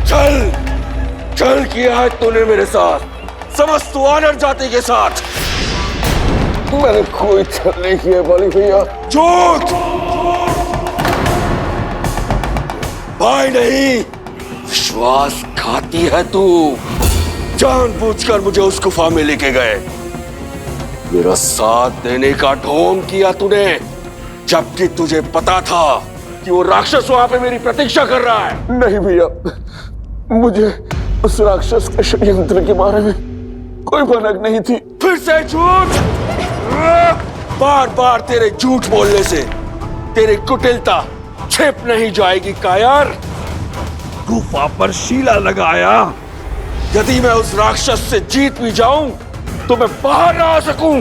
चल चल किया है तूने मेरे साथ, समस्त वानर जाति के साथ। मैंने कोई छल नहीं किया बाली भैया। झूठ! भाई नहीं, विश्वासघाती है तू। जानबूझकर मुझे उस गुफा में लेके गए, मेरा साथ देने का ढोंग किया तूने, जबकि तुझे पता था कि वो राक्षस वहां पे मेरी प्रतीक्षा कर रहा है। नहीं भैया, मुझे उस राक्षस के षड्यंत्र के बारे में कोई भनक नहीं थी। फिर से झूठ! बार बार तेरे झूठ बोलने से तेरी कुटिलता छिप नहीं जाएगी कायर। गुफा पर शीला लगाया, यदि मैं उस राक्षस से जीत भी जाऊं तो मैं बाहर ना आ सकूं।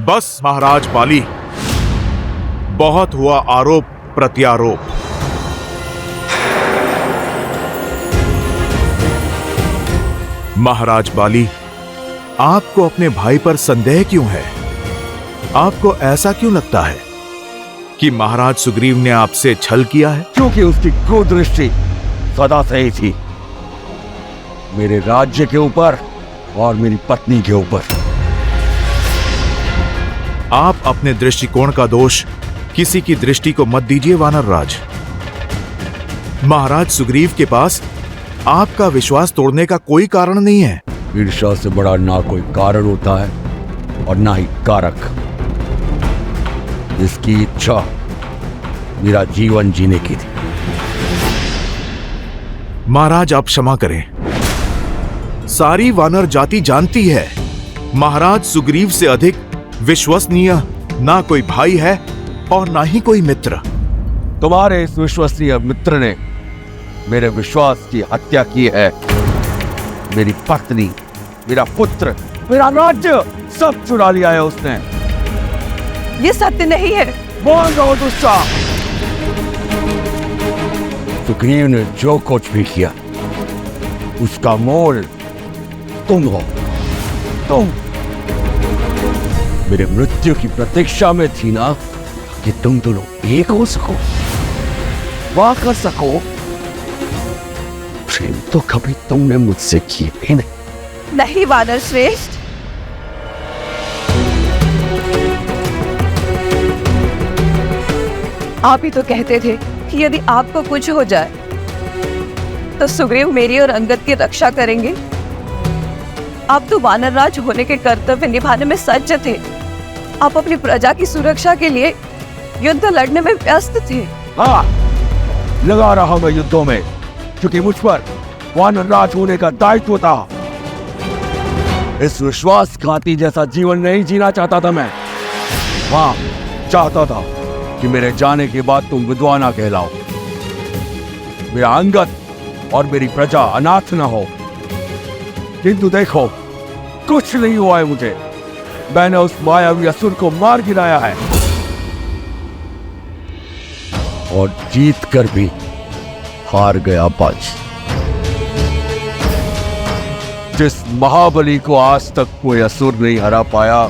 बस महाराज बाली, बहुत हुआ आरोप प्रत्यारोप। महाराज बाली, आपको अपने भाई पर संदेह क्यों है? आपको ऐसा क्यों लगता है कि महाराज सुग्रीव ने आपसे छल किया है? क्योंकि उसकी क्रूरदृष्टि सदा से ही थी, मेरे राज्य के ऊपर और मेरी पत्नी के ऊपर। आप अपने दृष्टिकोण का दोष किसी की दृष्टि को मत दीजिए वानर राज। महाराज सुग्रीव के पास आपका विश्वास तोड़ने का कोई कारण नहीं है। ईर्ष्या से बड़ा ना कोई कारण होता है और ना ही कारक। जिसकी इच्छा मेरा जीवन जीने की थी। महाराज आप क्षमा करें, सारी वानर जाति जानती है महाराज सुग्रीव से अधिक विश्वसनीय ना कोई भाई है और ना ही कोई मित्र। तुम्हारे इस विश्वसनीय मित्र ने मेरे विश्वास की हत्या की है। मेरी पत्नी, मेरा पुत्र, मेरा राज्य सब चुरा लिया है उसने। ये सत्य नहीं है। बोल रहा हूं दुष्टा। सुग्रीव ने जो कुछ भी किया उसका मोल तुम हो। तुम मेरे मृत्यु की प्रतीक्षा में थी ना, कि तुम दोनों एक हो सको, वाह कर सको। प्रेम तो कभी तुमने मुझसे किए ही नहीं। नहीं वानर श्रेष्ठ, आप ही तो कहते थे कि यदि आपको कुछ हो जाए तो सुग्रीव मेरी और अंगद की रक्षा करेंगे। आप तो वानर राज होने के कर्तव्य निभाने में सज्ज थे। आप अपनी प्रजा की सुरक्षा के लिए युद्ध लड़ने में व्यस्त थे। हाँ, लगा रहा मैं युद्धों में, क्योंकि मुझ पर वानर राज होने का दायित्व था। इस विश्वासघाती जैसा जीवन नहीं जीना चाहता था मैं। हाँ, चाहता था कि मेरे जाने के बाद तुम विधवा ना कहलाओ, मेरा अंगद और मेरी प्रजा अनाथ ना हो। किंतु देखो, कुछ नहीं हुआ है मुझे। मैंने उस मायावी असुर को मार गिराया है और जीत कर भी हार गया बाजी। जिस महाबली को आज तक कोई असुर नहीं हरा पाया,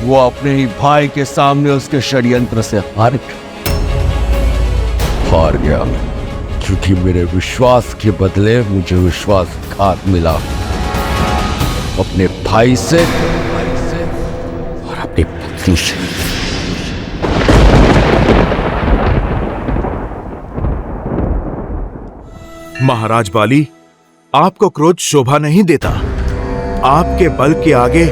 वो अपने ही भाई के सामने उसके षड्यंत्र से हार गया। क्योंकि मेरे विश्वास के बदले मुझे विश्वासघात मिला, अपने भाई से और अपनी पत्नी से। महाराज बाली, आपको क्रोध शोभा नहीं देता। आपके बल के आगे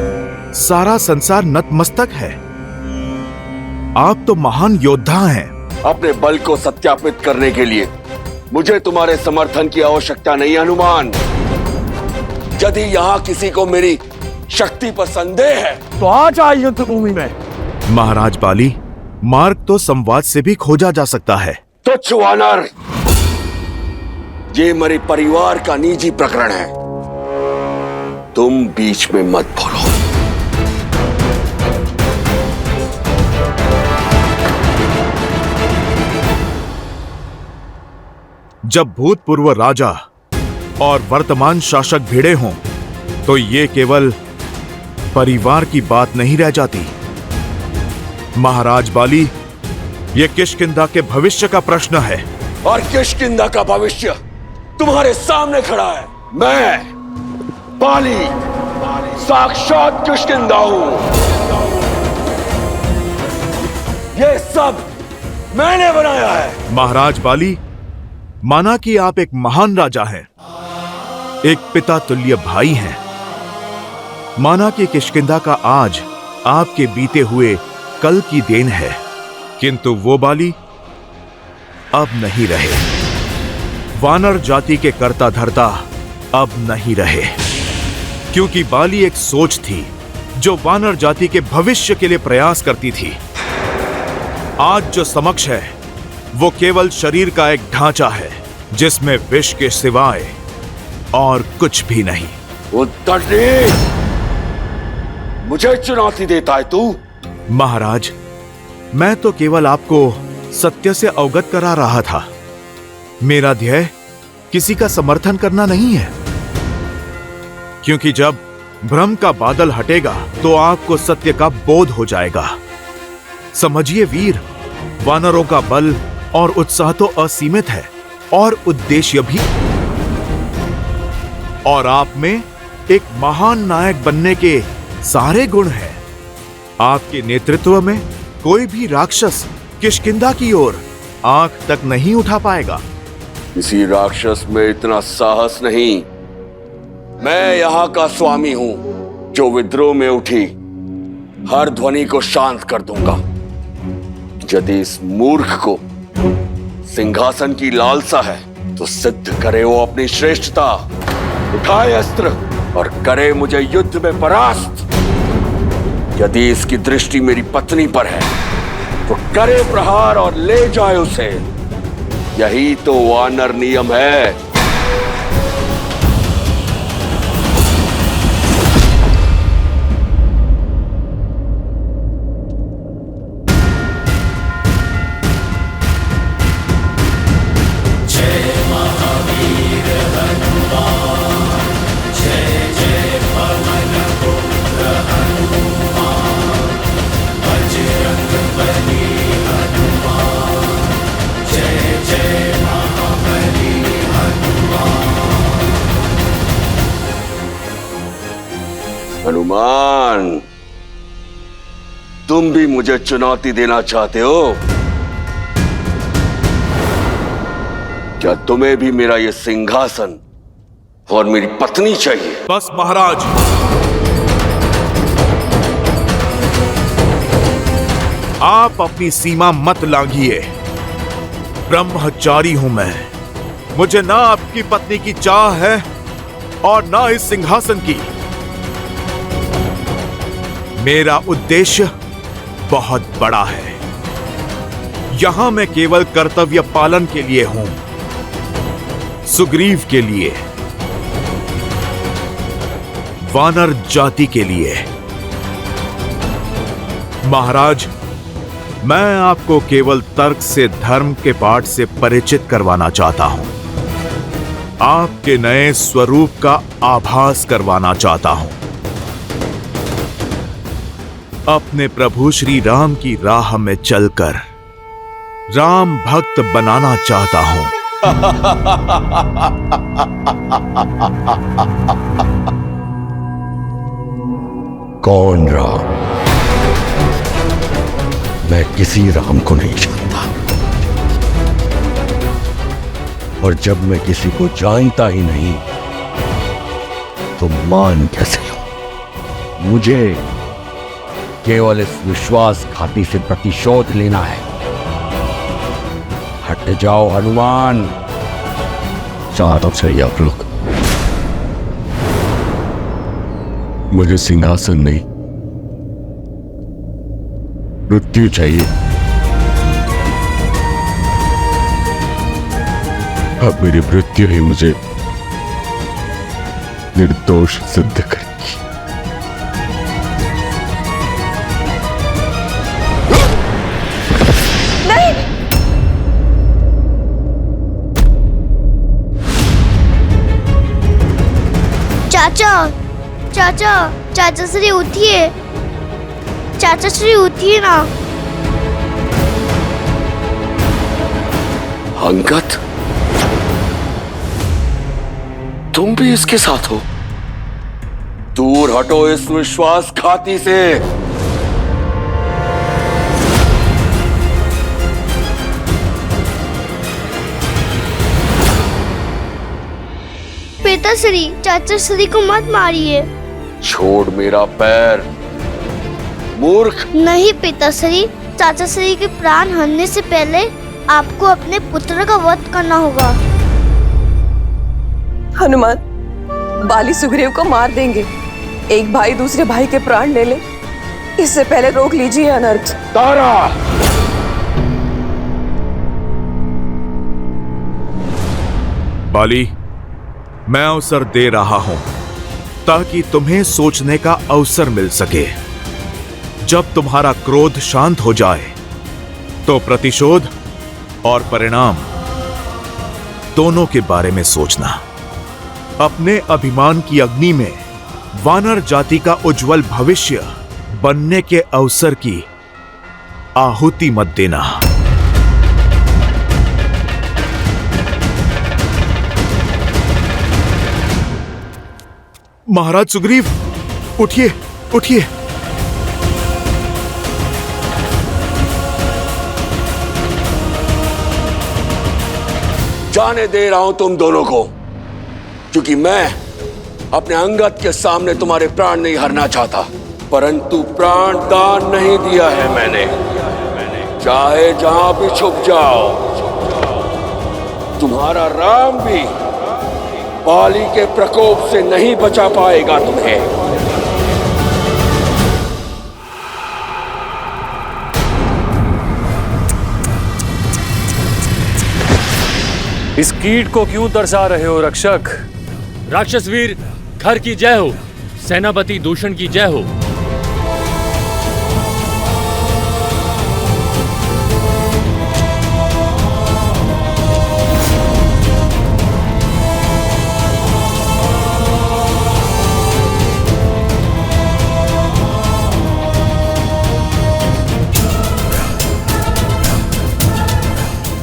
सारा संसार नतमस्तक है। आप तो महान योद्धा हैं। अपने बल को सत्यापित करने के लिए मुझे तुम्हारे समर्थन की आवश्यकता नहीं हनुमान। यदि यहाँ किसी को मेरी शक्ति पर संदेह है तो आ जाए युद्ध भूमि में। महाराज बाली, मार्ग तो संवाद से भी खोजा जा सकता है। तुच्छ वानर, ये मेरे परिवार का निजी प्रकरण है, तुम बीच में मत बोलो। जब भूतपूर्व राजा और वर्तमान शासक भिड़े हों तो ये केवल परिवार की बात नहीं रह जाती। महाराज बाली, ये किष्किंधा के भविष्य का प्रश्न है। और किष्किंधा का भविष्य तुम्हारे सामने खड़ा है। मैं बाली साक्षात किष्किंधा हूं। ये सब मैंने बनाया है। महाराज बाली, माना कि आप एक महान राजा हैं, एक पिता तुल्य भाई हैं। माना कि किष्किंधा का आज आपके बीते हुए कल की देन है, किंतु वो बाली अब नहीं रहे। वानर जाति के कर्ता धर्ता अब नहीं रहे, क्योंकि बाली एक सोच थी जो वानर जाति के भविष्य के लिए प्रयास करती थी। आज जो समक्ष है वो केवल शरीर का एक ढांचा है जिसमें विष के सिवाय और कुछ भी नहीं। उत्तरजी, मुझे चुनौती देता है तू? महाराज, मैं तो केवल आपको सत्य से अवगत करा रहा था। मेरा ध्येय किसी का समर्थन करना नहीं है, क्योंकि जब भ्रम का बादल हटेगा तो आपको सत्य का बोध हो जाएगा। समझिए वीर, वानरों का बल और उत्साह तो असीमित है और उद्देश्य भी, और आप में एक महान नायक बनने के सारे गुण हैं। आपके नेतृत्व में कोई भी राक्षस किष्किंधा की ओर आंख तक नहीं उठा पाएगा। किसी राक्षस में इतना साहस नहीं। मैं यहां का स्वामी हूं जो विद्रोह में उठी हर ध्वनि को शांत कर दूंगा। यदि इस मूर्ख को सिंहासन की लालसा है तो सिद्ध करे वो अपनी श्रेष्ठता, उठाए अस्त्र और करे मुझे युद्ध में परास्त। यदि इसकी दृष्टि मेरी पत्नी पर है तो करे प्रहार और ले जाए उसे। यही तो वानर नियम है। हनुमान, तुम भी मुझे चुनौती देना चाहते हो? क्या तुम्हें भी मेरा ये सिंहासन और मेरी पत्नी चाहिए? बस महाराज, आप अपनी सीमा मत लांघिए। ब्रह्मचारी हूं मैं। मुझे ना आपकी पत्नी की चाह है और ना इस सिंहासन की। मेरा उद्देश्य बहुत बड़ा है। यहां मैं केवल कर्तव्य पालन के लिए हूं, सुग्रीव के लिए, वानर जाति के लिए। महाराज, मैं आपको केवल तर्क से धर्म के पाठ से परिचित करवाना चाहता हूं। आपके नए स्वरूप का आभास करवाना चाहता हूं। अपने प्रभु श्री राम की राह में चलकर राम भक्त बनाना चाहता हूं। कौन राम? मैं किसी राम को नहीं जानता, और जब मैं किसी को जानता ही नहीं तो मान कैसे लूं? मुझे केवल इस विश्वासघाती से प्रतिशोध लेना है। हट जाओ हनुमान, चारों से आप लोग। मुझे सिंहासन नहीं, मृत्यु चाहिए। अब मेरी मृत्यु ही मुझे निर्दोष सिद्ध करेगी। चाचा, चाचा, चाचा श्री उठिए, चाचा श्री उठिए ना। अंगद, तुम भी इसके साथ हो? दूर हटो इस विश्वासघाती से। पिताश्री, चाचा श्री को मत मारिए। छोड़ मेरा पैर, मूर्ख। नहीं पिताश्री, चाचा श्री के प्राण हरने से पहले आपको अपने पुत्र का वध करना होगा। हनुमान, बाली सुग्रीव को मार देंगे। एक भाई दूसरे भाई के प्राण ले ले, इससे पहले रोक लीजिए अनर्थ। तारा, बाली, मैं अवसर दे रहा हूं ताकि तुम्हें सोचने का अवसर मिल सके। जब तुम्हारा क्रोध शांत हो जाए तो प्रतिशोध और परिणाम दोनों के बारे में सोचना। अपने अभिमान की अग्नि में वानर जाति का उज्जवल भविष्य बनने के अवसर की आहुति मत देना। महाराज सुग्रीव, उठिए, उठिए। जाने दे रहा हूं तुम दोनों को, क्योंकि मैं अपने अंगद के सामने तुम्हारे प्राण नहीं हरना चाहता, परंतु प्राण दान नहीं दिया है मैंने। चाहे जहां भी छुप जाओ, तुम्हारा राम भी बाली के प्रकोप से नहीं बचा पाएगा तुम्हें। इस कीट को क्यों तरसा रहे हो रक्षक? राक्षस वीर घर की जय हो, सेनापति दूषण की जय हो।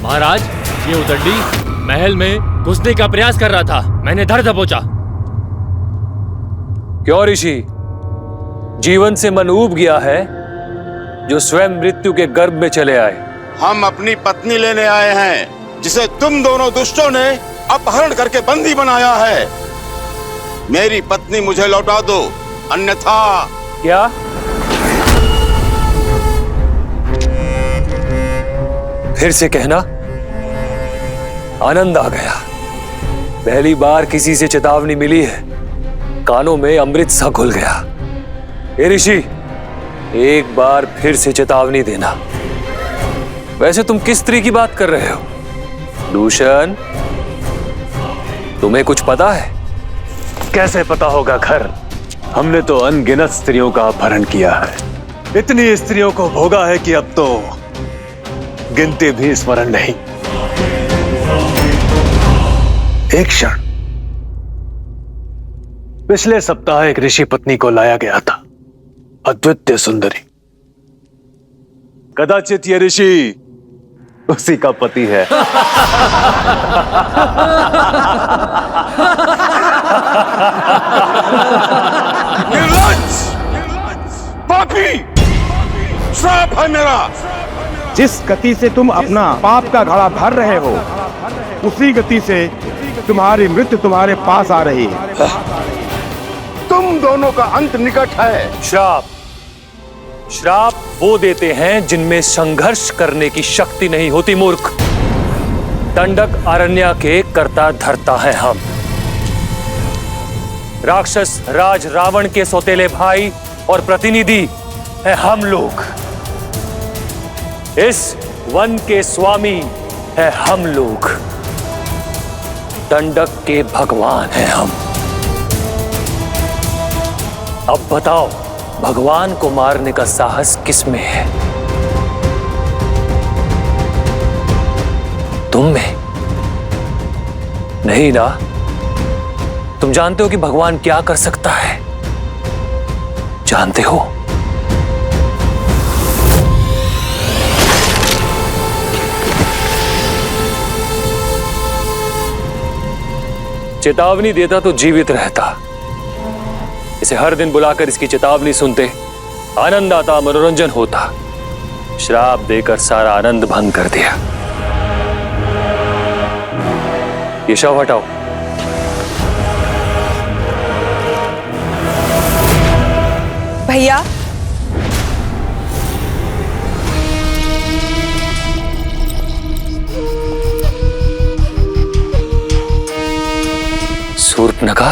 महाराज, ये उतरडी महल में घुसने का प्रयास कर रहा था, मैंने धर दबोचा। क्यों ऋषि, जीवन से मन ऊब गया है जो स्वयं मृत्यु के गर्भ में चले आए? हम अपनी पत्नी लेने आए हैं, जिसे तुम दोनों दुष्टों ने अपहरण करके बंदी बनाया है। मेरी पत्नी मुझे लौटा दो, अन्यथा। क्या? फिर से कहना। आनंद आ गया, पहली बार किसी से चेतावनी मिली है, कानों में अमृत सा घुल गया। हे ऋषि, एक बार फिर से चेतावनी देना। वैसे तुम किस स्त्री की बात कर रहे हो? दूषण, तुम्हें कुछ पता है? कैसे पता होगा खर, हमने तो अनगिनत स्त्रियों का अपहरण किया है। इतनी स्त्रियों को भोगा है कि अब तो गिनती भी स्मरण नहीं। एक क्षण, पिछले सप्ताह एक ऋषि पत्नी को लाया गया था, अद्वितीय सुंदरी। कदाचित ये ऋषि उसी का पति है। निर्लज्ज, पापी, श्राप है मेरा। जिस गति से तुम अपना पाप का घड़ा भर रहे हो, उसी गति से तुम्हारी मृत्यु तुम्हारे पास आ रही है। तुम दोनों का अंत निकट है। श्राप, श्राप वो देते हैं जिनमें संघर्ष करने की शक्ति नहीं होती, मूर्ख। दंडक अरण्य के कर्ता धर्ता है हम। राक्षस राज रावण के सौतेले भाई और प्रतिनिधि है हम लोग। इस वन के स्वामी है हम लोग। दंडक के भगवान हैं हम। अब बताओ, भगवान को मारने का साहस किसमें है? तुम में नहीं ना? तुम जानते हो कि भगवान क्या कर सकता है? जानते हो? चेतावनी देता तो जीवित रहता। इसे हर दिन बुलाकर इसकी चेतावनी सुनते, आनंद आता, मनोरंजन होता। श्राप देकर सारा आनंद भंग कर दिया। ये शव हटाओ। भैया, शूर्पणखा,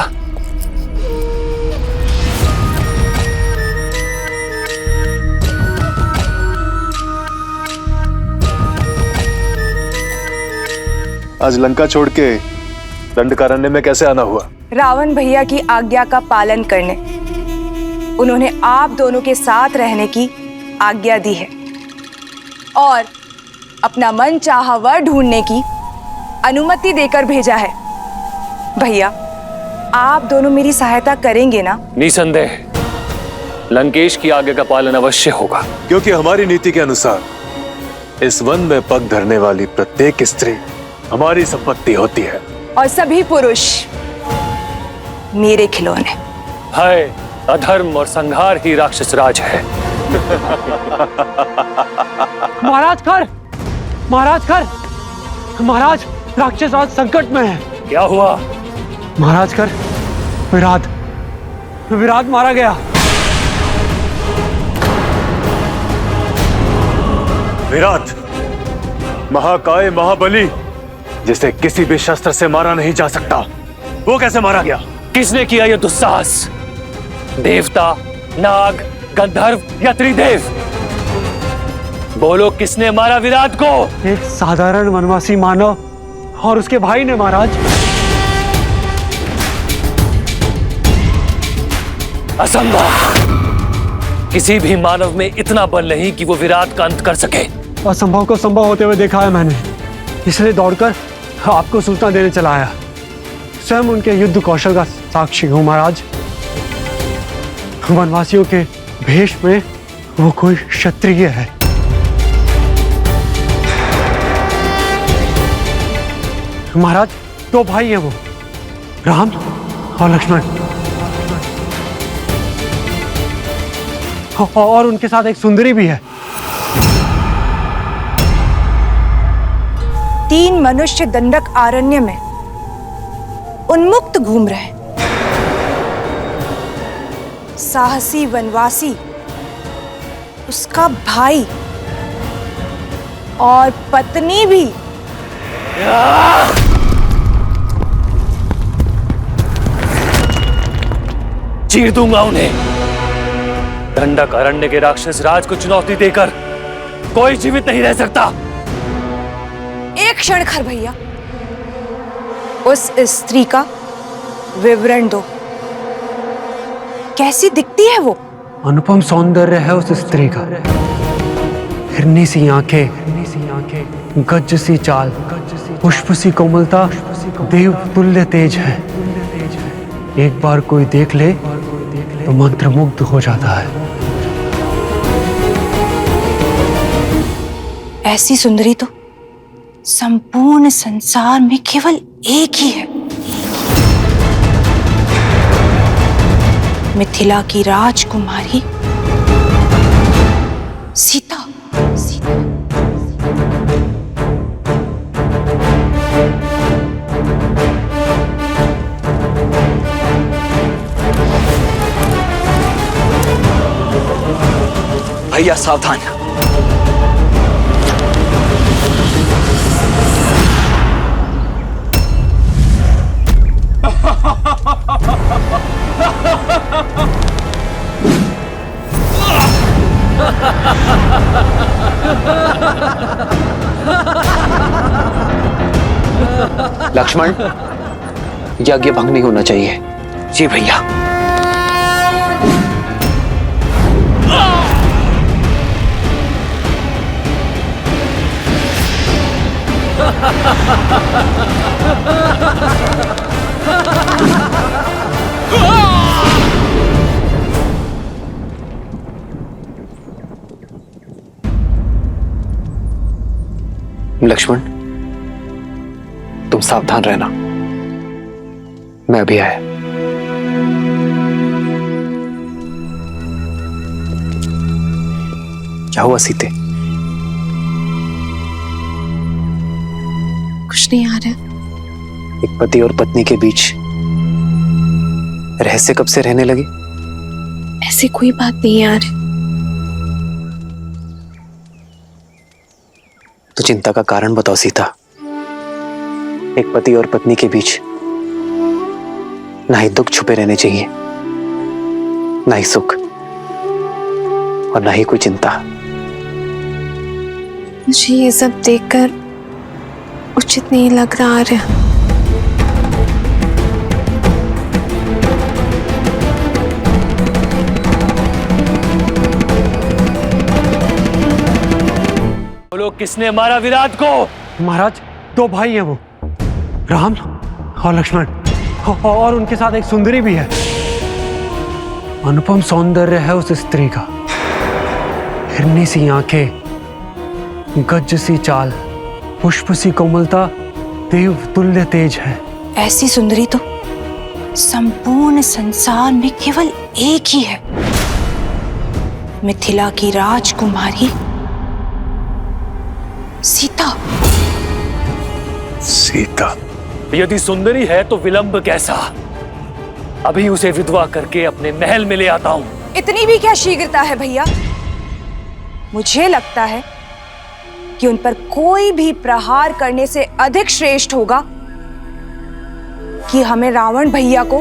आज लंका छोड़ के दंडकारण्य में कैसे आना हुआ? रावण भैया की आज्ञा का पालन करने। उन्होंने आप दोनों के साथ रहने की आज्ञा दी है और अपना मन चाहा वर ढूंढने की अनुमति देकर भेजा है। भैया, आप दोनों मेरी सहायता करेंगे ना? निसंदेह लंकेश की आज्ञा का पालन अवश्य होगा। क्योंकि हमारी नीति के अनुसार इस वन में पग धरने वाली प्रत्येक स्त्री हमारी संपत्ति होती है और सभी पुरुष मेरे खिलौने। हाय, अधर्म और संहार ही राक्षस राज है। महाराज खर, महाराज खर, महाराज राक्षस राज संकट में है। क्या हुआ? महाराज खर, विराट मारा गया। विराट, महाकाय महाबली, जिसे किसी भी शस्त्र से मारा नहीं जा सकता, वो कैसे मारा गया? किसने किया यह दुस्साहस? देवता, नाग, गंधर्व या त्रिदेव? बोलो, किसने मारा विराट को? एक साधारण वनवासी मानव और उसके भाई ने महाराज। असंभव। किसी भी मानव में इतना बल नहीं कि वो विराट का अंत कर सके। असंभव को संभव होते हुए देखा है मैंने, इसलिए दौड़कर आपको सूचना देने चला आया। स्वयं उनके युद्ध कौशल का साक्षी हूं महाराज। वनवासियों के भेष में वो कोई क्षत्रिय है। महाराज, दो भाई हैं वो, राम और लक्ष्मण, और उनके साथ एक सुंदरी भी है। 3 मनुष्य दंडक आरण्य में उन्मुक्त घूम रहे। साहसी वनवासी, उसका भाई और पत्नी भी। चीर दूंगा उन्हें। दंडक अरण्य के राक्षस राज को चुनौती देकर कोई जीवित नहीं रह सकता। एक क्षण खर भैया, उस स्त्री का विवरण दो। कैसी दिखती है वो? अनुपम सौंदर्य है उस स्त्री का। हिरनी सी आंखें, गज सी चाल, पुष्प सी कोमलता, देव तुल्य तेज है। एक बार कोई देख ले तो मंत्रमुग्ध हो जाता है। ऐसी सुंदरी तो संपूर्ण संसार में केवल एक ही है। मिथिला की राजकुमारी सीता। भैया सावधान। लक्ष्मण, यज्ञ भंग नहीं होना चाहिए। जी भैया। लक्ष्मण, तुम सावधान रहना। मैं अभी आया। क्या हुआ सीते? कुछ नहीं आ रहा। एक पति और पत्नी के बीच रहस्य कब से रहने लगे? ऐसी कोई बात नहीं यार। तो चिंता का कारण बताओ सीता। एक पति और पत्नी के बीच ना ही दुख छुपे रहने चाहिए, ना ही सुख, और ना ही कोई चिंता। मुझे ये सब देखकर उचित नहीं लग रहा है। बोलो, किसने मारा विराट को? महाराज, दो भाई हैं वो, राम और लक्ष्मण, और उनके साथ एक सुंदरी भी है। अनुपम सौंदर्य है उस स्त्री का, हिरनी सी आंखें, गज सी चाल, पुष्प सी कोमलता, देव तुल्य तेज है। ऐसी सुंदरी तो संपूर्ण संसार में केवल एक ही है, मिथिला की राजकुमारी सीता। सीता? यदि सुंदरी है तो विलंब कैसा? अभी उसे विधवा करके अपने महल में ले आता हूं। इतनी भी क्या शीघ्रता है भैया? मुझे लगता है कि उन पर कोई भी प्रहार करने से अधिक श्रेष्ठ होगा कि हमें रावण भैया को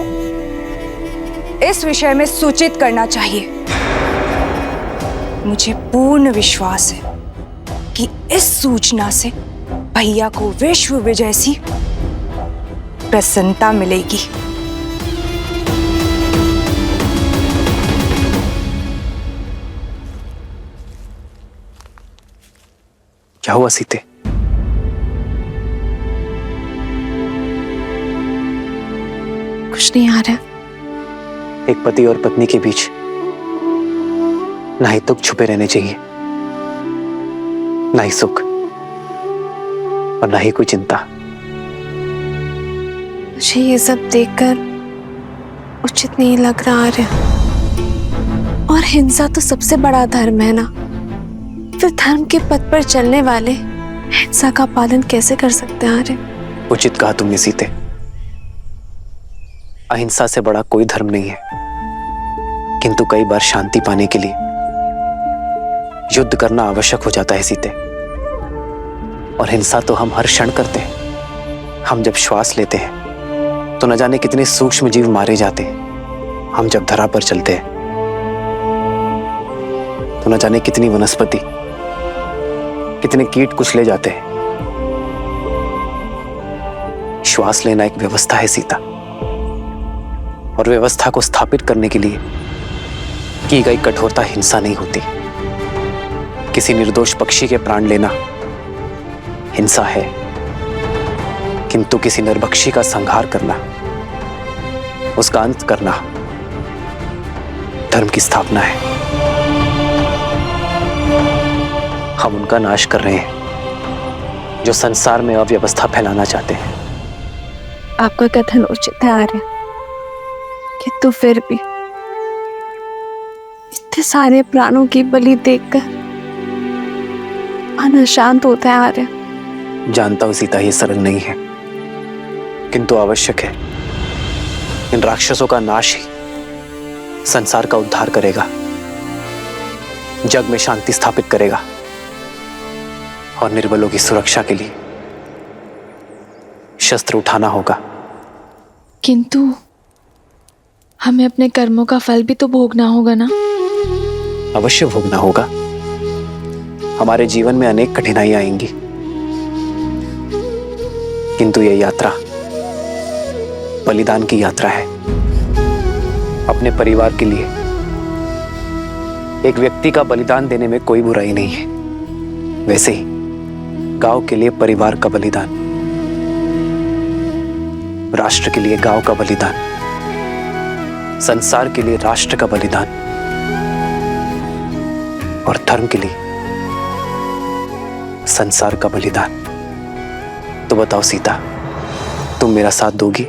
इस विषय में सूचित करना चाहिए। मुझे पूर्ण विश्वास है कि इस सूचना से भैया को विश्व विजय सी प्रसन्नता मिलेगी। क्या हुआ सीते? कुछ नहीं आ रहा। एक पति और पत्नी के बीच ना ही दुख छुपे रहने चाहिए, ना ही सुख, और ना ही कोई चिंता। मुझे ये सब देखकर उचित नहीं लग रहा है। और हिंसा तो सबसे बड़ा धर्म है ना, फिर धर्म के पथ पर चलने वाले हिंसा का पालन कैसे कर सकते हैं? आर्य, उचित कहा तुमने सीते। अहिंसा से बड़ा कोई धर्म नहीं है, किंतु कई बार शांति पाने के लिए युद्ध करना आवश्यक हो जाता है सीते। और हिंसा तो हम हर क्षण करते हैं। हम जब श्वास लेते हैं तो न जाने कितने सूक्ष्म जीव मारे जाते हैं। हम जब धरा पर चलते हैं तो न जाने कितनी वनस्पति, कितने कीट कुचले जाते हैं। श्वास लेना एक व्यवस्था है सीता, और व्यवस्था को स्थापित करने के लिए की गई कठोरता हिंसा नहीं होती। किसी निर्दोष पक्षी के प्राण लेना हिंसा है, किंतु किसी निर्भक्षी का संहार करना, उसका अंत करना धर्म की स्थापना है। हम उनका नाश कर रहे हैं जो संसार में अव्यवस्था फैलाना चाहते हैं। आपका कथन उचित है आर्य, किंतु फिर भी इतने सारे प्राणों की बलि देखकर मन अशांत होता है आर्य। जानता हूं सीता, ये सरल नहीं है, किंतु आवश्यक है। इन राक्षसों का नाश ही संसार का उद्धार करेगा, जग में शांति स्थापित करेगा, और निर्बलों की सुरक्षा के लिए शस्त्र उठाना होगा। किंतु हमें अपने कर्मों का फल भी तो भोगना होगा ना? अवश्य भोगना होगा। हमारे जीवन में अनेक कठिनाइयां आएंगी, किंतु यह यात्रा बलिदान की यात्रा है। अपने परिवार के लिए एक व्यक्ति का बलिदान देने में कोई बुराई नहीं है। वैसे ही गांव के लिए परिवार का बलिदान, राष्ट्र के लिए गांव का बलिदान, संसार के लिए राष्ट्र का बलिदान, और धर्म के लिए संसार का बलिदान। तो बताओ सीता, तुम मेरा साथ दोगी?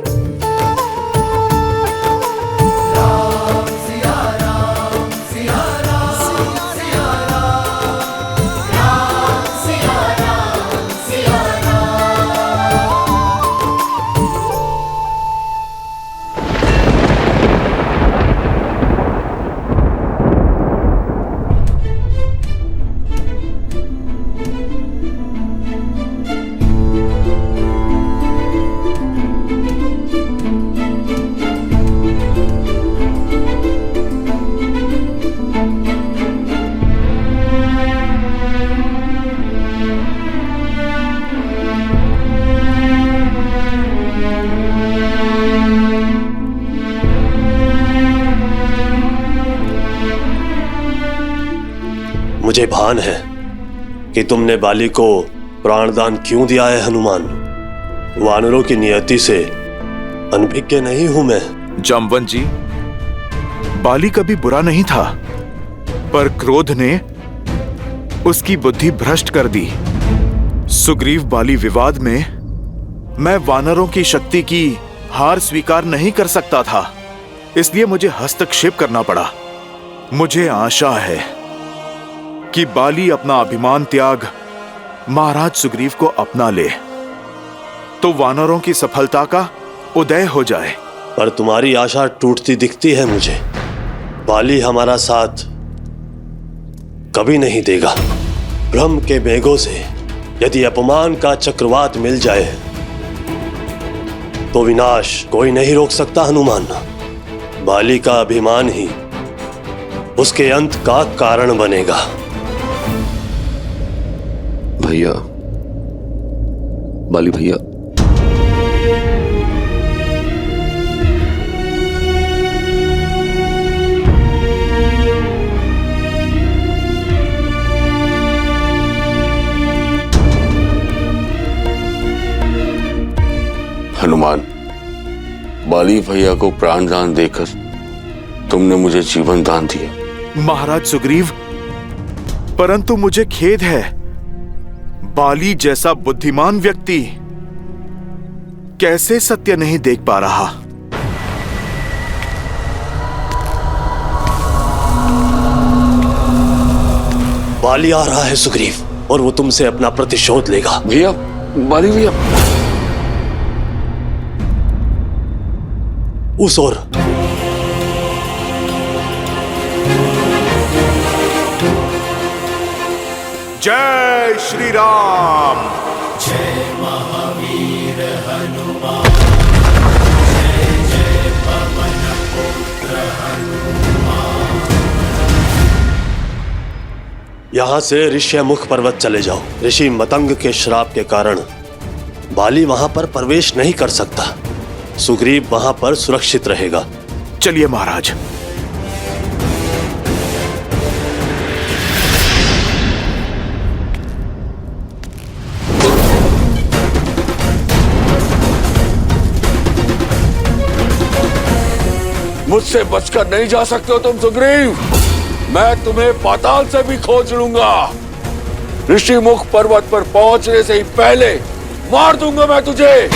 मुझे भान है कि तुमने बाली को प्राणदान क्यों दिया है हनुमान। वानरों की नियति से अनभिज्ञ नहीं हूं मैं। जामवंत जी, बाली कभी बुरा नहीं था, पर क्रोध ने उसकी बुद्धि भ्रष्ट कर दी। सुग्रीव बाली विवाद में मैं वानरों की शक्ति की हार स्वीकार नहीं कर सकता था, इसलिए मुझे हस्तक्षेप करना पड़ा। मुझे आशा है कि बाली अपना अभिमान त्याग महाराज सुग्रीव को अपना ले, तो वानरों की सफलता का उदय हो जाए। पर तुम्हारी आशा टूटती दिखती है मुझे। बाली हमारा साथ कभी नहीं देगा। भ्रम के मेघों से यदि अपमान का चक्रवात मिल जाए तो विनाश कोई नहीं रोक सकता हनुमान। बाली का अभिमान ही उसके अंत का कारण बनेगा। भैया, बाली भैया, हनुमान, बाली भैया को प्राण दान देकर तुमने मुझे जीवन दान दिया। महाराज सुग्रीव, परंतु मुझे खेद है, बाली जैसा बुद्धिमान व्यक्ति कैसे सत्य नहीं देख पा रहा। बाली आ रहा है सुग्रीव, और वो तुमसे अपना प्रतिशोध लेगा। भैया, बाली भैया, उस ओर। जय श्री राम। जय महावीर हनुमान, जय जय पवन पुत्र हनुमान। यहां से ऋष्यमुख पर्वत चले जाओ। ऋषि मतंग के श्राप के कारण बाली वहां पर प्रवेश नहीं कर सकता। सुग्रीव वहां पर सुरक्षित रहेगा। चलिए महाराज। मुझसे बचकर नहीं जा सकते हो तुम सुग्रीव। मैं तुम्हें पाताल से भी खोज लूंगा। ऋषिमुख पर्वत पर पहुंचने से ही पहले मार दूंगा मैं तुझे।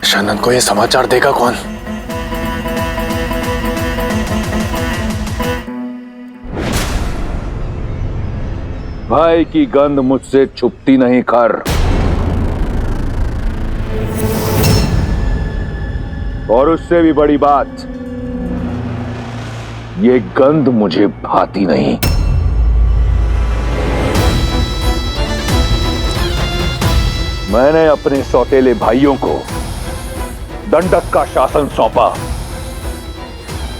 शनन को यह समाचार देगा कौन? भाई की गंध मुझसे छुपती नहीं खर। और उससे भी बड़ी बात, ये गंध मुझे भाती नहीं। मैंने अपने सौतेले भाइयों को दंडक का शासन सौंपा,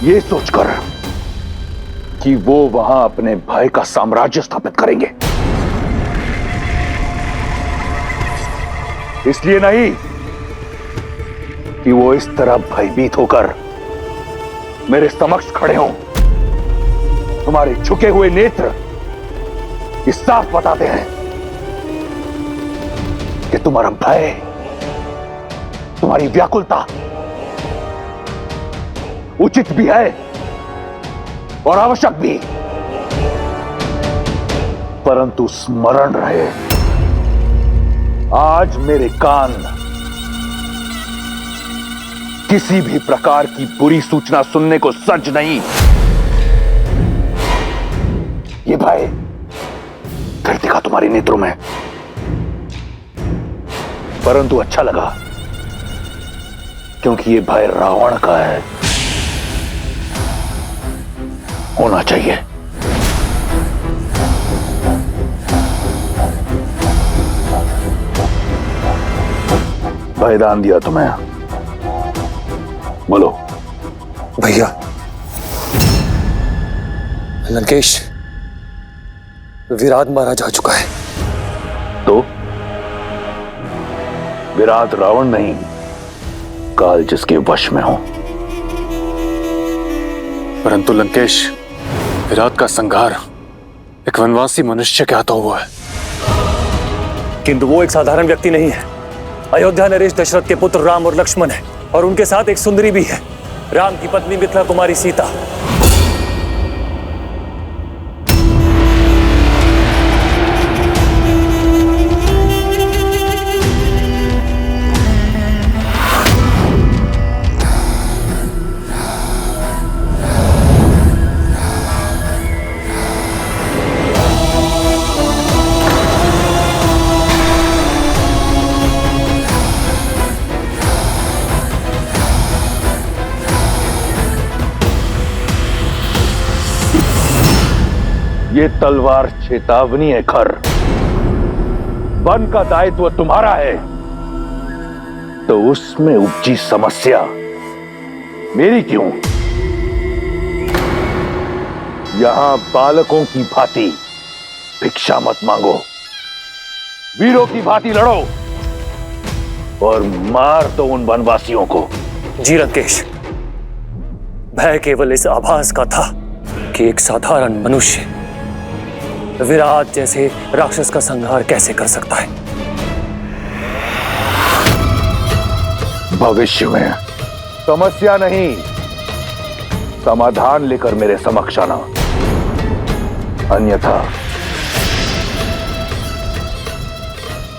ये सोचकर कि वो वहां अपने भय का साम्राज्य स्थापित करेंगे। इसलिए नहीं कि वो इस तरह भयभीत होकर मेरे समक्ष खड़े हों। तुम्हारे झुके हुए नेत्र इस साफ बताते हैं कि तुम्हारा भय, तुम्हारी व्याकुलता उचित भी है और आवश्यक भी, परंतु स्मरण रहे, आज मेरे कान किसी भी प्रकार की बुरी सूचना सुनने को सज्ज नहीं। ये भय फिर दिखा तुम्हारे नेत्रों में, परंतु अच्छा लगा, क्योंकि ये भय रावण का है, होना चाहिए। भयदान दिया तुम्हें, बोलो। भैया, लंकेश, विराट मारा जा चुका है। तो विराट रावण नहीं, काल जिसके वश में हो। परंतु लंकेश, विराट का संहार एक वनवासी मनुष्य के हाथों हुआ है। किंतु वो एक साधारण व्यक्ति नहीं है। अयोध्या नरेश दशरथ के पुत्र राम और लक्ष्मण है, और उनके साथ एक सुंदरी भी है, राम की पत्नी मिथिला कुमारी सीता। ये तलवार चेतावनी है खर। वन का दायित्व तुम्हारा है, तो उसमें उपजी समस्या मेरी क्यों? यहां बालकों की भांति भिक्षा मत मांगो, वीरों की भांति लड़ो और मार दो उन वनवासियों को। जी लंकेश, भय केवल इस आभास का था कि एक साधारण मनुष्य विराट जैसे राक्षस का संहार कैसे कर सकता है। भविष्य में समस्या नहीं, समाधान लेकर मेरे समक्ष आना, अन्यथा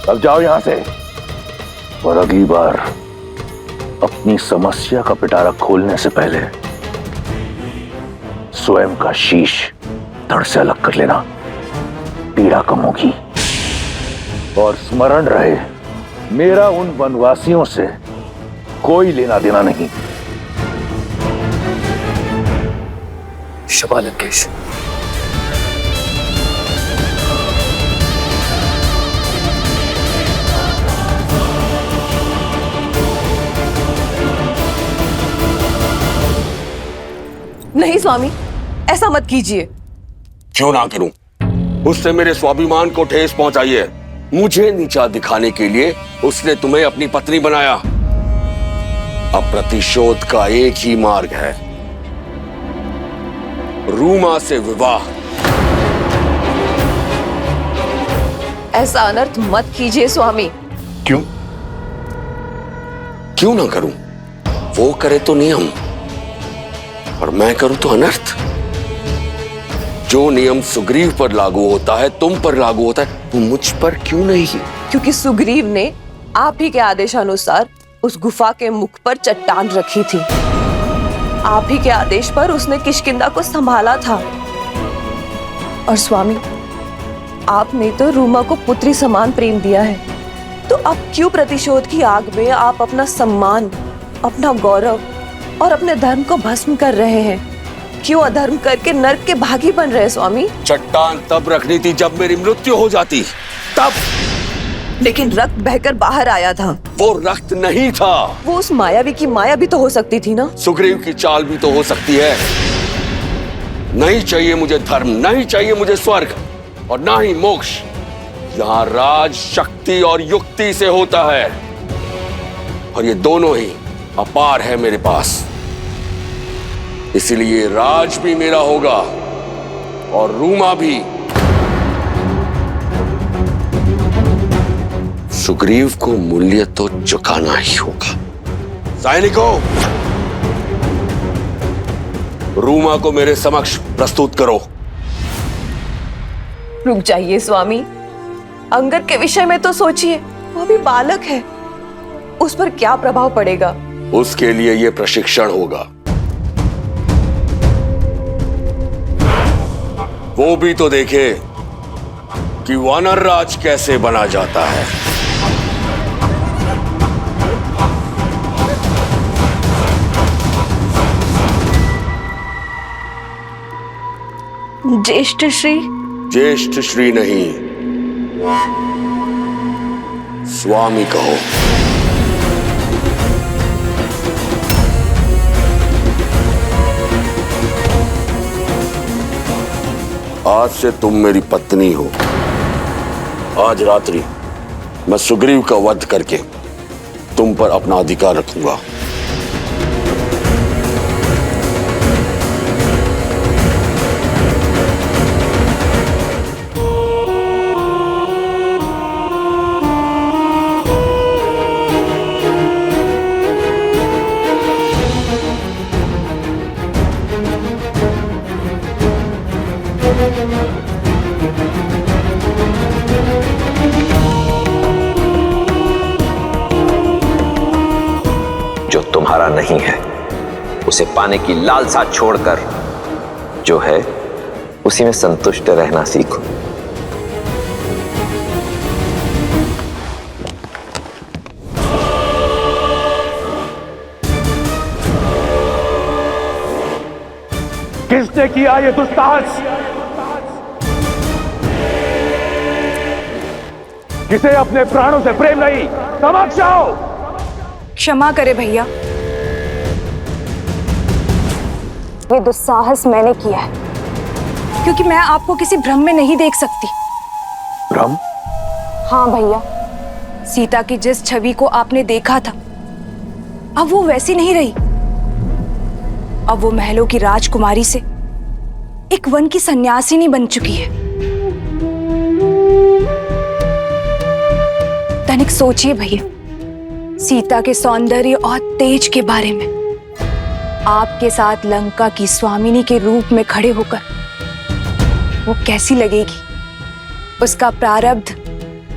अब जाओ यहां से। और अगली बार अपनी समस्या का पिटारा खोलने से पहले स्वयं का शीश धड़ से अलग कर लेना, पीड़ा कम होगी। और स्मरण रहे, मेरा उन वनवासियों से कोई लेना देना नहीं। शाबाश लंकेश। नहीं स्वामी, ऐसा मत कीजिए। क्यों ना करूं? उसने मेरे स्वाभिमान को ठेस पहुंचाई है। मुझे नीचा दिखाने के लिए उसने तुम्हें अपनी पत्नी बनाया। अब प्रतिशोध का एक ही मार्ग है, रूमा से विवाह। ऐसा अनर्थ मत कीजिए स्वामी। क्यों? क्यों ना करूं? वो करे तो नियम और मैं करूं तो अनर्थ। जो नियम सुग्रीव पर लागू होता है, तुम पर लागू होता है, वो मुझ पर क्यों नहीं? क्योंकि सुग्रीव ने आप ही के आदेशानुसार उस गुफा के मुख पर चट्टान रखी थी। आप ही के आदेश पर उसने किष्किंधा को संभाला था। और स्वामी, आपने तो रूमा को पुत्री समान प्रेम दिया है, तो अब क्यों प्रतिशोध की आग में आप अपना सम्मान, अपना गौरव और अपने धर्म को भस्म कर रहे हैं? क्यों अधर्म करके नर्क के भागी बन रहे स्वामी? चट्टान तब रखनी थी जब मेरी मृत्यु हो जाती, तब। लेकिन रक्त बहकर बाहर आया था। वो रक्त नहीं था। वो उस मायावी की माया भी तो हो सकती थी ना। सुग्रीव की चाल भी तो हो सकती है। नहीं चाहिए मुझे धर्म, नहीं चाहिए मुझे स्वर्ग, और ना ही मोक्ष। यहाँ राज शक्ति और युक्ति से होता है, और ये दोनों ही अपार है मेरे पास। इसीलिए राज भी मेरा होगा और रूमा भी। सुग्रीव को मूल्य तो चुकाना ही होगा। सैनिकों, रूमा को मेरे समक्ष प्रस्तुत करो। रुक जाइए स्वामी, अंगद के विषय में तो सोचिए। वो भी बालक है, उस पर क्या प्रभाव पड़ेगा? उसके लिए यह प्रशिक्षण होगा। वो भी तो देखे कि वानर राज कैसे बना जाता है। ज्येष्ठ श्री। ज्येष्ठ श्री नहीं, स्वामी कहो। आज से तुम मेरी पत्नी हो। आज रात्रि मैं सुग्रीव का वध करके तुम पर अपना अधिकार रखूंगा। जो तुम्हारा नहीं है उसे पाने की लालसा छोड़कर जो है उसी में संतुष्ट रहना सीखो। किसने किया ये दुस्साहस? किसे अपने प्राणों से प्रेम नहीं? समक्ष आओ। क्षमा करे भैया, ये दुस्साहस मैंने किया है क्योंकि मैं आपको किसी भ्रम में नहीं देख सकती। भ्रम? हाँ भैया, सीता की जिस छवि को आपने देखा था अब वो वैसी नहीं रही। अब वो महलों की राजकुमारी से एक वन की सन्यासिनी बन चुकी है। तनिक सोचिए भैया, सीता के सौंदर्य और तेज के बारे में। आपके साथ लंका की स्वामिनी के रूप में खड़े होकर वो कैसी लगेगी? उसका प्रारब्ध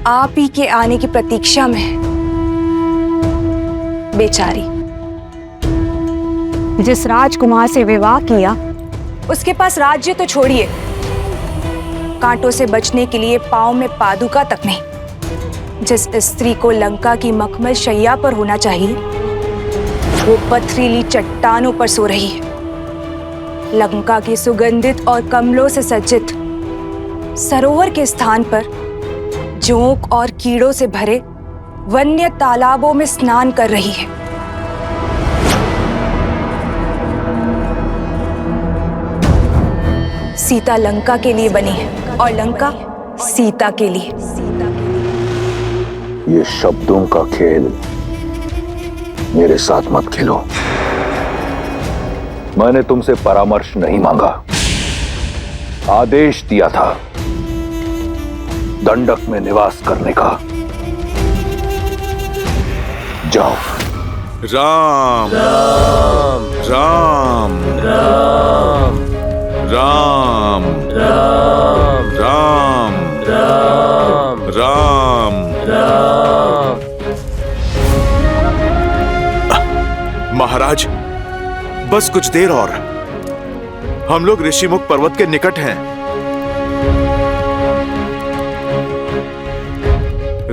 आप ही के आने की प्रतीक्षा में है। बेचारी, जिस राजकुमार से विवाह किया उसके पास राज्य तो छोड़िए, कांटों से बचने के लिए पांव में पादुका तक नहीं। जिस स्त्री को लंका की मखमल शैया पर होना चाहिए वो पथरीली चट्टानों पर सो रही है। लंका की सुगंधित और कमलों से सज्जित सरोवर के स्थान पर जोंक और कीड़ों से भरे वन्य तालाबों में स्नान कर रही है। सीता लंका के लिए बनी है और लंका सीता के लिए। ये शब्दों का खेल मेरे साथ मत खेलो। मैंने तुमसे परामर्श नहीं मांगा, आदेश दिया था दंडक में निवास करने का। जाओ। राम राम राम राम राम राम राम राम राम। महाराज, बस कुछ देर और, हम लोग ऋषिमुख पर्वत के निकट हैं।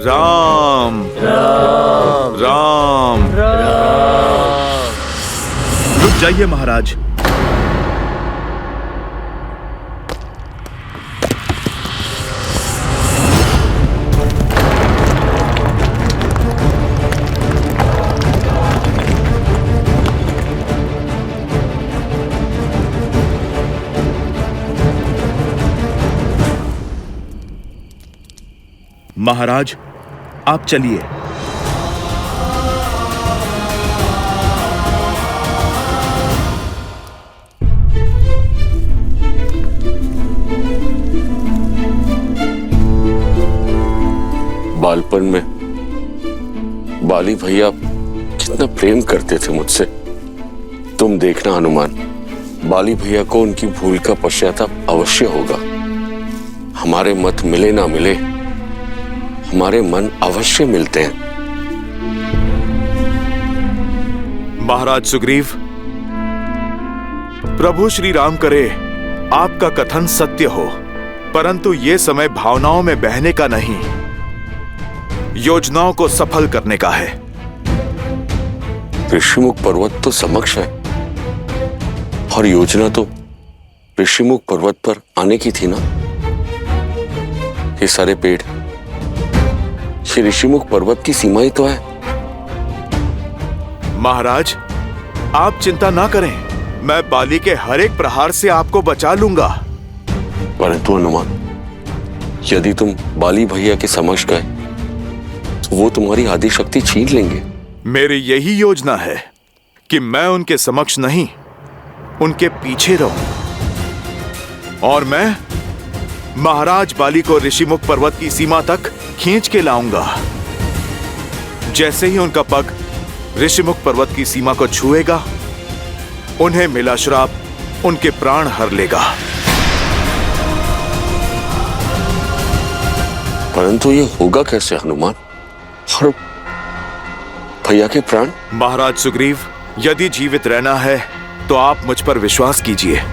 राम राम राम राम। रुक जाइए महाराज। महाराज, आप चलिए। बालपन में बाली भैया कितना प्रेम करते थे मुझसे। तुम देखना हनुमान, बाली भैया को उनकी भूल का पश्चाताप अवश्य होगा। हमारे मत मिले ना मिले, हमारे मन अवश्य मिलते हैं। महाराज सुग्रीव, प्रभु श्री राम करे आपका कथन सत्य हो, परंतु ये समय भावनाओं में बहने का नहीं, योजनाओं को सफल करने का है। ऋषिमुख पर्वत तो समक्ष है और योजना तो ऋषिमुख पर्वत पर आने की थी ना। ये सारे पेड़, ये ऋषिमुख पर्वत की सीमा ही तो है। महाराज, आप चिंता ना करें, मैं बाली के हर एक प्रहार से आपको बचा लूंगा। परंतु हनुमान, यदि तुम बाली भैया के समक्ष गए तो वो तुम्हारी आदि शक्ति छीन लेंगे। मेरी यही योजना है कि मैं उनके समक्ष नहीं, उनके पीछे रहूं और मैं महाराज बाली को ऋषिमुख पर्वत की सीमा तक खींच के लाऊंगा। जैसे ही उनका पग ऋषिमुख पर्वत की सीमा को छुएगा, उन्हें मिला श्राप उनके प्राण हर लेगा। परंतु ये होगा कैसे हनुमान? और भैया के प्राण? महाराज सुग्रीव, यदि जीवित रहना है तो आप मुझ पर विश्वास कीजिए।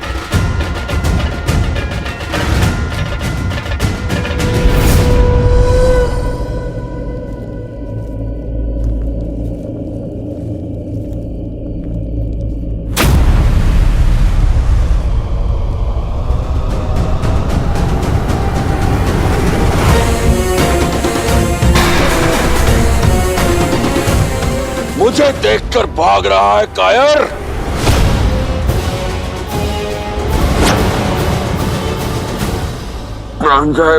मुझे देखकर भाग रहा है कायर? प्राण जाए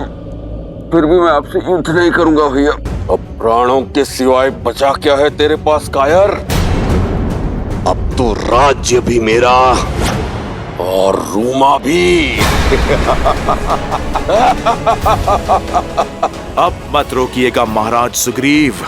फिर भी मैं आपसे युद्ध नहीं करूंगा भैया। अब प्राणों के सिवाय बचा क्या है तेरे पास कायर? अब तो राज्य भी मेरा और रूमा भी। अब मत रोकिएगा महाराज सुग्रीव।